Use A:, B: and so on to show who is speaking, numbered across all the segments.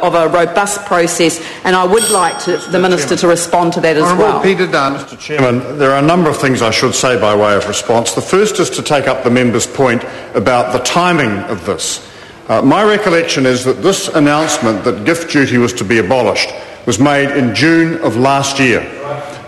A: a robust process, and I would like the Minister to respond to that as well.
B: Peter Dunn.
C: Mr Chairman, there are a number of things I should say by way of response. The first is to take up the member's point about the timing of this. My recollection is that this announcement that gift duty was to be abolished was made in June of last year,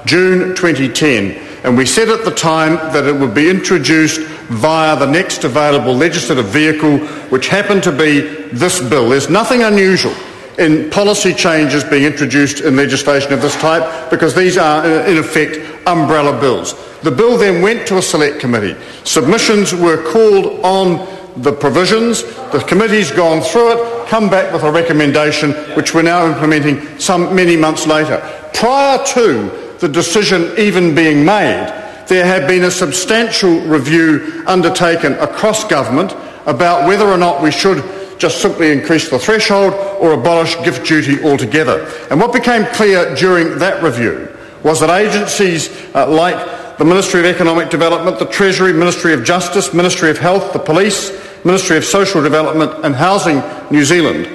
C: June 2010, and we said at the time that it would be introduced via the next available legislative vehicle, which happened to be this bill. There's nothing unusual in policy changes being introduced in legislation of this type, because these are, in effect, umbrella bills. The bill then went to a select committee. Submissions were called on the provisions. The committee's gone through it, come back with a recommendation, which we're now implementing many months later. Prior to the decision even being made, there had been a substantial review undertaken across government about whether or not we should just simply increase the threshold or abolish gift duty altogether. And what became clear during that review was that agencies like the Ministry of Economic Development, the Treasury, Ministry of Justice, Ministry of Health, the Police, Ministry of Social Development and Housing New Zealand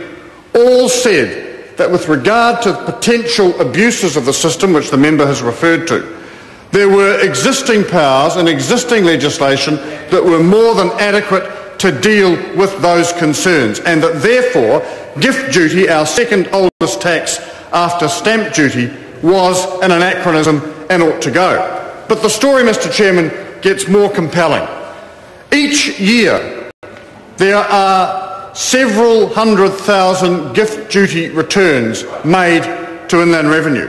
C: all said that with regard to potential abuses of the system, which the member has referred to, there were existing powers and existing legislation that were more than adequate to deal with those concerns, and that therefore gift duty, our second oldest tax after stamp duty, was an anachronism and ought to go. But the story, Mr Chairman, gets more compelling. Each year there are several 100,000 gift duty returns made to Inland Revenue.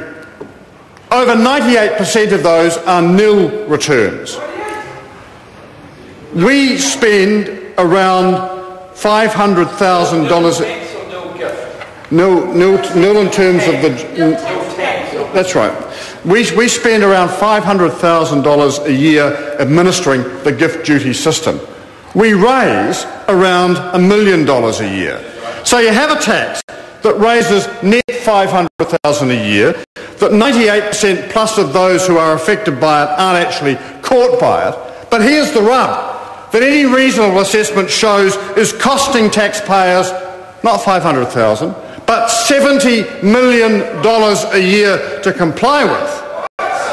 C: Over 98% of those are nil returns. We spend around $500,000. Nil in terms of the. That's right. We spend around $500,000 a year administering the gift duty system. We raise around $1 million a year. So you have a tax that raises net $500,000 a year, that 98% plus of those who are affected by it aren't actually caught by it. But here's the rub, that any reasonable assessment shows is costing taxpayers not $500,000, but $70 million a year to comply with.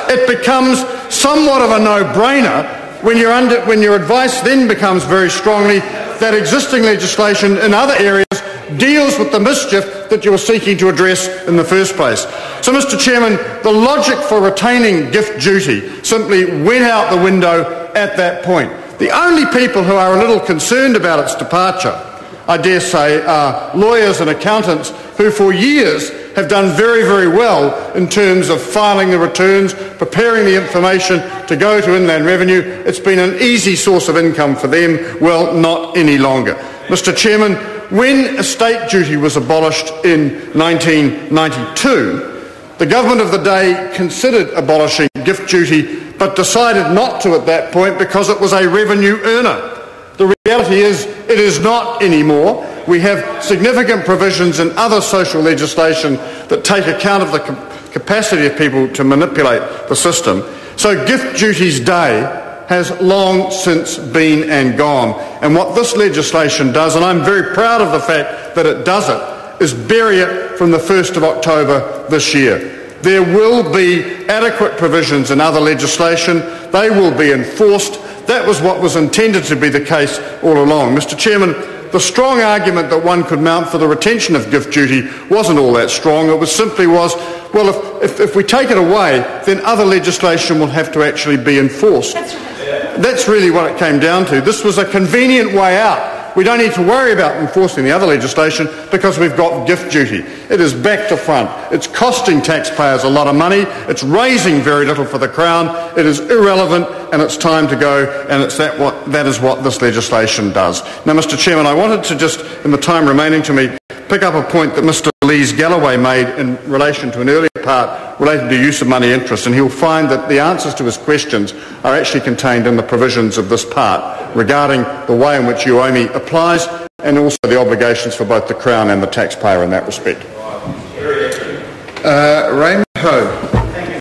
C: It becomes somewhat of a no-brainer when your advice then becomes very strongly that existing legislation in other areas deals with the mischief that you were seeking to address in the first place. So, Mr Chairman, the logic for retaining gift duty simply went out the window at that point. The only people who are a little concerned about its departure, I dare say, are lawyers and accountants who for years have done very, very well in terms of filing the returns, preparing the information to go to Inland Revenue. It's been an easy source of income for them. Well, not any longer. Mr Chairman, when estate duty was abolished in 1992, the government of the day considered abolishing gift duty but decided not to at that point because it was a revenue earner. The reality is it is not anymore. We have significant provisions in other social legislation that take account of the capacity of people to manipulate the system. So gift duty's day has long since been and gone. And what this legislation does, and I'm very proud of the fact that it does it, is bury it from the 1st of October this year. There will be adequate provisions in other legislation. They will be enforced. That was what was intended to be the case all along. Mr Chairman, the strong argument that one could mount for the retention of gift duty wasn't all that strong. It was simply well, if we take it away, then other legislation will have to actually be enforced. That's really what it came down to. This was a convenient way out. We don't need to worry about enforcing the other legislation because we've got gift duty. It is back to front. It's costing taxpayers a lot of money. It's raising very little for the Crown. It is irrelevant and it's time to go, and that is what this legislation does. Now, Mr Chairman, I wanted to just, in the time remaining to me, pick up a point that Mr Lees-Galloway made in relation to an earlier part relating to use of money interest, and he'll find that the answers to his questions are actually contained in the provisions of this part regarding the way in which UOMI applies and also the obligations for both the Crown and the taxpayer in that respect.
B: Raymond Ho.